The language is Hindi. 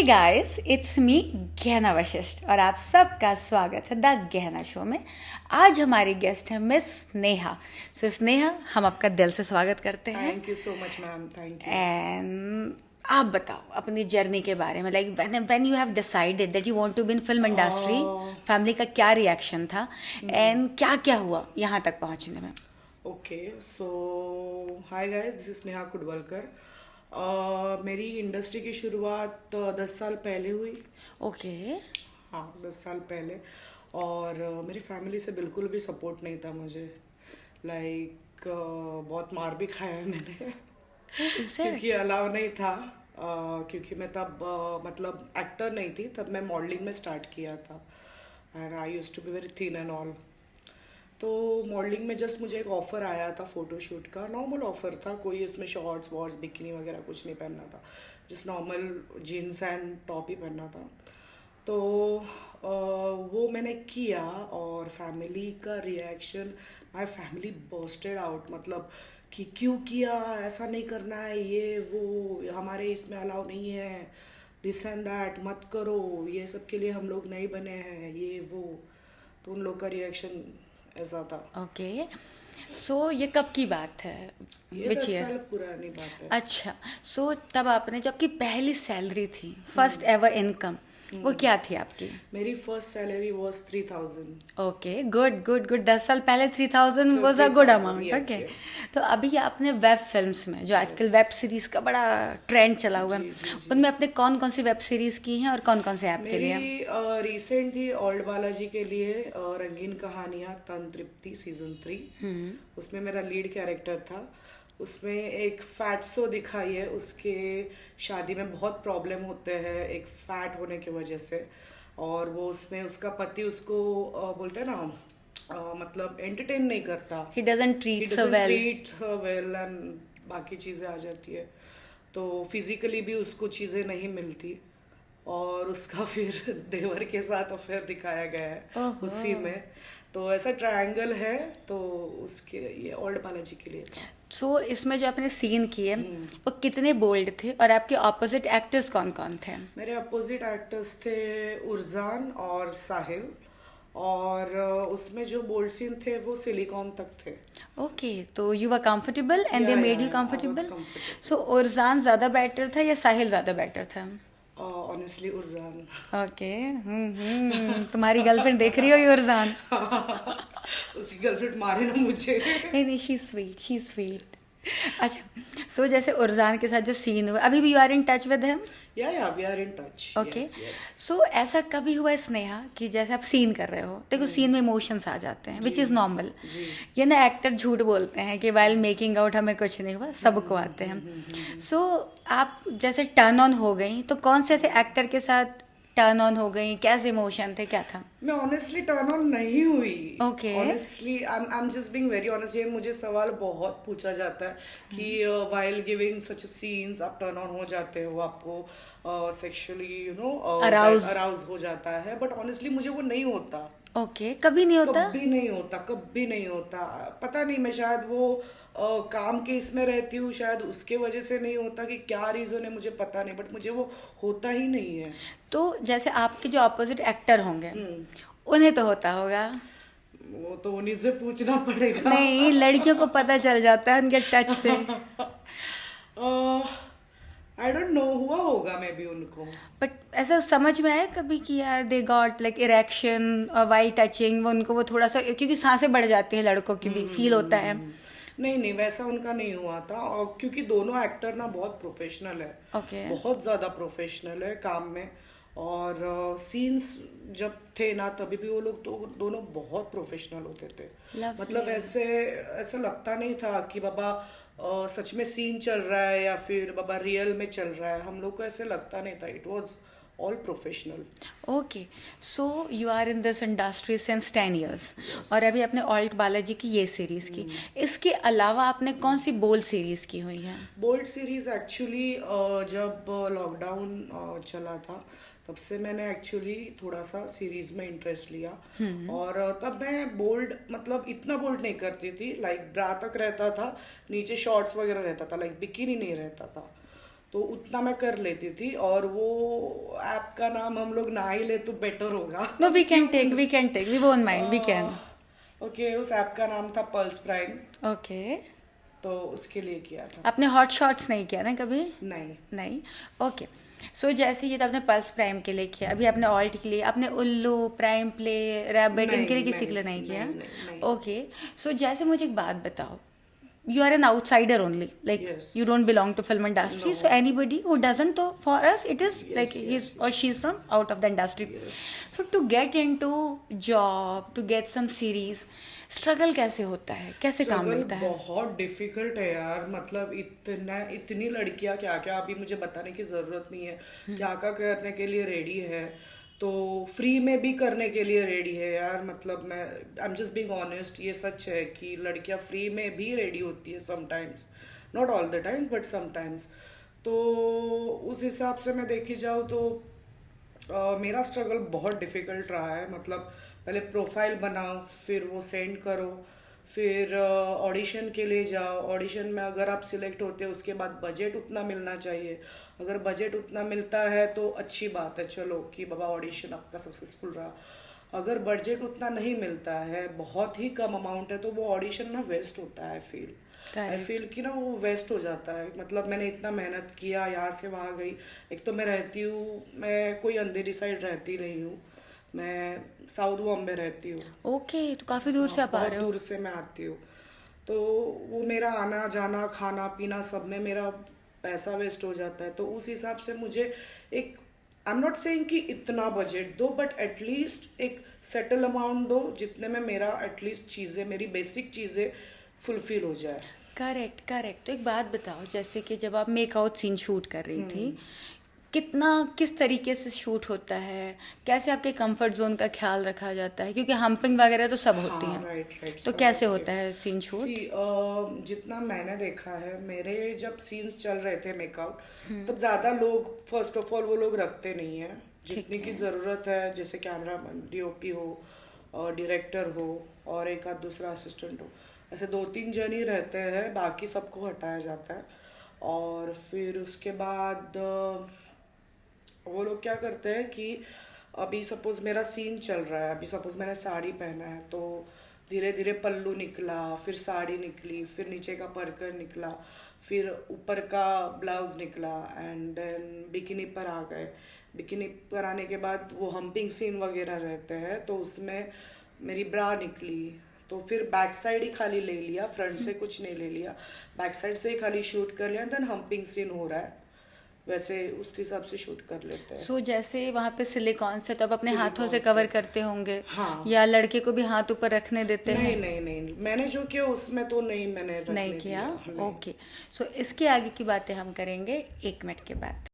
हे गाइस, इट्स मी गहना वशिष्ठ और आप सबका स्वागत है द गहना शो में। आज हमारी गेस्ट है मिस स्नेहा। सो स्नेहा, हम आपका दिल से स्वागत करते हैं। Thank you so much ma'am, thank you. And आप बताओ अपनी जर्नी के बारे में, like when you have decided that you want to be in film industry, family का क्या रिएक्शन था एंड क्या क्या हुआ यहाँ तक पहुँचने में? Okay, so hi guys, this is Sneha Kudavalkar. मेरी इंडस्ट्री की शुरुआत 10 साल पहले हुई। ओके। हाँ, 10 साल पहले। और मेरी फैमिली से बिल्कुल भी सपोर्ट नहीं था मुझे। लाइक बहुत मार भी खाया है मैंने क्योंकि अलाउ नहीं था। क्योंकि मैं तब मतलब एक्टर नहीं थी, तब मैं मॉडलिंग में स्टार्ट किया था and I used to be very thin and all. तो मॉडलिंग में जस्ट मुझे एक ऑफ़र आया था फोटोशूट का, नॉर्मल ऑफ़र था, कोई इसमें शॉर्ट्स वॉर्ट्स बिकिनी वगैरह कुछ नहीं पहनना था, just normal jeans and top ही पहनना था। तो वो मैंने किया और फैमिली का reaction, my family bursted out, मतलब कि क्यों किया, ऐसा नहीं करना है, ये वो हमारे इसमें अलाउ नहीं है, दिस एंड दैट मत करो, ये सब के लिए हम लोग नहीं बने हैं, ये वो। तो उन लोग का रिएक्शन ऐसा था। ओके, सो ये कब की बात है? ये विच 10 ईयर? साल पुरानी बात है। अच्छा, सो तब आपने, जो आपकी पहली सैलरी थी, फर्स्ट एवर इनकम, वो क्या थी आपकी? मेरी first salary was 3000। Okay, good good good. 10 साल पहले 3000 was a good amount. yes, okay, yes. तो अभी आपने वेब फिल्म्स में, जो आजकल वेब सीरीज का बड़ा ट्रेंड चला हुआ है, उनमें आपने कौन कौन सी वेब सीरीज की हैं और कौन कौन से ऐप के लिए? मेरी रिसेंट थी ओल्ड बालाजी के लिए, रंगीन कहानियां तन तृप्ति सीजन 3। उसमें मेरा लीड कैरेक्टर था। उसमें एक फैटसो दिखाई है, उसके शादी में बहुत प्रॉब्लम होते हैं एक फैट होने की वजह से, और वो उसमें उसका पति उसको बोलते हैं ना, मतलब एंटरटेन नहीं करता, he doesn't treat so well and बाकी चीज़ें आ जाती है। तो फिजिकली भी उसको चीज़ें नहीं मिलती, और उसका फिर देवर के साथ अफेयर दिखाया गया है उसी में। तो ऐसा ट्रायंगल है, तो उसके ये ओल्ड बालाजी के लिए था। सो इसमें जो आपने सीन किए वो कितने बोल्ड थे और आपके ऑपोजिट एक्टर्स कौन कौन थे? मेरे अपोजिट एक्टर्स थे उर्जान और साहिल, और उसमें जो बोल्ड सीन थे वो सिलिकॉन तक थे। ओके, तो you were comfortable and they made you I was comfortable. comfortable. सो उर्जान ज़्यादा बेटर था या साहिल ज़्यादा बेटर था? ऑनेस्टली उर्जान। ओके, तुम्हारी गर्लफ्रेंड देख रही हो ये उर्जान? उसकी गर्लफ्रेंड मारे ना मुझे। नहीं नहीं, शी स्वीट, शी स्वीट। अच्छा, सो जैसे उर्जान के साथ जो सीन हुआ, अभी भी you are in touch with him? Yeah we are in touch. Okay, so ऐसा कभी हुआ है स्नेहा कि जैसे आप सीन कर रहे हो, देखो सीन में इमोशंस आ जाते हैं, विच इज़ नॉर्मल। ये ना एक्टर झूठ बोलते हैं कि वाइल मेकिंग आउट हमें कुछ नहीं हुआ, सबको आते हैं। सो आप जैसे टर्न ऑन हो गई, तो कौन से ऐसे एक्टर के साथ टर्न ऑन हो गई, कैसे इमोशन थे, क्या था? मैं ऑनेस्टली टर्न ऑन नहीं हुई। Okay. Honestly I am just being very honest. ये मुझे सवाल बहुत पूछा जाता है कि व्हाइल गिविंग सच सीन्स आप टर्न ऑन हो जाते हो, आपको सेक्सुअली अराउज हो जाता है, बट ऑनेस्टली मुझे वो नहीं होता। ओके, कभी नहीं होता? कभी नहीं होता, कभी नहीं होता। पता नहीं, मैं शायद वो काम के इसमें रहती हूँ, शायद उसके वजह से नहीं होता, कि क्या रीजन है मुझे पता नहीं, बट मुझे वो होता ही नहीं है। तो जैसे आपके जो अपोजिट एक्टर होंगे उन्हें तो होता होगा। वो तो उन्हीं से पूछना पड़ेगा। नहीं, लड़कियों को पता चल जाता है उनके टच से। आई डोंट नो, हुआ होगा मे बी उनको। बट ऐसा समझ में आया कभी कि यार दे गॉट लाइक इरेक्शन और वाइल टचिंग, वो उनको वो थोड़ा सा, क्योंकि सांसें बढ़ जाती हैं लड़कों की भी, फील होता है। नहीं नहीं, वैसा उनका नहीं हुआ था, और क्योंकि दोनों एक्टर ना बहुत प्रोफेशनल है। ओके, बहुत ज्यादा प्रोफेशनल है काम में, और सीन्स जब थे ना तभी भी वो लोग तो दोनों बहुत प्रोफेशनल होते थे। Lovely. मतलब ऐसा लगता नहीं था कि बाबा सच में सीन चल रहा है या फिर बाबा रियल में चल रहा है, हम लोग को ऐसे लगता नहीं था। It was all professional. Okay, so you are in this industry since 10 years, और अभी आपने ओल्ड बालाजी की ये सीरीज की, इसके अलावा आपने कौन सी बोल्ड सीरीज की हुई है? बोल्ड सीरीज एक्चुअली जब लॉकडाउन चला था तब से मैंने एक्चुअली थोड़ा सा सीरीज में इंटरेस्ट लिया, और तब मैं बोल्ड मतलब इतना बोल्ड नहीं करती थी, लाइक ब्रा तक रहता था, नीचे शॉर्ट्स वगैरह रहता था, लाइक बिकिनी नहीं रहता था। तो उतना मैं कर लेती थी और वो ऐप का नाम हम लोग ना ही ले तो बेटर होगा। No, we can take, we won't mind, we can. Okay, उस ऐप का नाम था पल्स प्राइम, ओके, तो उसके लिए किया था। आपने हॉट शॉट्स नहीं किया ना कभी? नहीं। नहीं, ओके। सो जैसे ये तो आपने पल्स प्राइम के लिए किया, अभी आपने ऑल्ट के लिए, आपने उल्लू, प्राइम प्ले, रैबिट, इनके लिए किसी के लिए नहीं किया? ओके, सो जैसे मुझे एक बात बताओ, you are an outsider only, like Yes. you don't belong to film industry, No. so anybody who doesn't, so for us it is Yes, like yes, he's or she's from out of the industry. Yes. So to get into job, to get some series, struggle कैसे होता है, कैसे काम Struggle मिलता है? बहुत डिफिकल्ट है यार, मतलब इतनी लड़कियां क्या क्या, अभी मुझे बताने की जरूरत नहीं है, क्या क्या करने के लिए रेडी है, तो फ्री में भी करने के लिए रेडी है यार। मतलब मैं I am just being honest, ये सच है कि लड़कियां फ्री में भी रेडी होती है sometimes, not all the times but sometimes. तो उस हिसाब से मैं देखी जाऊँ तो मेरा स्ट्रगल बहुत डिफिकल्ट रहा है। मतलब पहले प्रोफाइल बनाओ, फिर वो सेंड करो, फिर ऑडिशन के लिए जाओ, ऑडिशन में अगर आप सिलेक्ट होते हो उसके बाद बजट उतना मिलना चाहिए, अगर बजट उतना मिलता है तो अच्छी बात है, चलो कि बाबा ऑडिशन आपका सक्सेसफुल रहा। अगर बजट उतना नहीं मिलता है, बहुत ही कम अमाउंट है, तो वो ऑडिशन ना वेस्ट होता है। आई फील कि ना वो वेस्ट हो जाता है। मतलब मैंने इतना मेहनत किया, यहाँ से वहाँ गई, एक तो मैं रहती हूँ, मैं कोई अंधेरी साइड रहती नहीं हूँ, मैं साउथ बॉम्बे रहती हूँ। ओके, तो काफी दूर से आप आ रहे हो। दूर से मैं आती हूँ, तो वो मेरा आना जाना खाना पीना सब में मेरा पैसा वेस्ट हो जाता है। तो उस हिसाब से मुझे एक, आई एम नॉट सेइंग कि इतना बजट दो, बट एटलीस्ट एक सेटल अमाउंट दो जितने में मेरा एटलीस्ट चीज़ें, मेरी बेसिक चीज़ें फुलफिल हो जाए। Correct correct. तो एक बात बताओ, जैसे कि जब आप मेकआउट सीन शूट कर रही थी, कितना किस तरीके से शूट होता है, कैसे आपके कंफर्ट जोन का ख्याल रखा जाता है, क्योंकि हम्पिंग वगैरह तो सब होती हैं। राइट। तो कैसे होता है सीन शूट? जितना मैंने देखा है, मेरे जब सीन्स चल रहे थे मेकआउट, तब ज्यादा लोग फर्स्ट ऑफ ऑल वो लोग रखते नहीं है जितनी की जरूरत है। जैसे कैमरा डीओपी हो, डायरेक्टर हो और एक आध दूसरा असिस्टेंट हो, ऐसे 2-3 जन ही रहते हैं, बाकी सबको हटाया जाता है। और फिर उसके बाद वो लोग क्या करते हैं कि अभी सपोज मेरा सीन चल रहा है, अभी सपोज मैंने साड़ी पहना है, तो धीरे धीरे पल्लू निकला, फिर साड़ी निकली, फिर नीचे का परकर निकला, फिर ऊपर का ब्लाउज निकला, एंड देन बिकिनी पर आ गए। बिकिनी पर आने के बाद वो हम्पिंग सीन वगैरह रहते हैं, तो उसमें मेरी ब्रा निकली, तो फिर बैक साइड ही खाली ले लिया, फ्रंट से कुछ नहीं ले लिया, बैक साइड से ही खाली शूट कर लिया, देन हम्पिंग सीन हो रहा है, वैसे उस हिसाब से शूट कर लेते हैं। सो जैसे वहाँ पे सिलिकॉन से तो आप अपने हाथों से कवर करते होंगे? हाँ। या लड़के को भी हाथ ऊपर रखने देते हैं? नहीं, मैंने जो किया उसमें तो नहीं, मैंने नहीं किया। ओके, सो इसके आगे की बातें हम करेंगे 1 मिनट के बाद।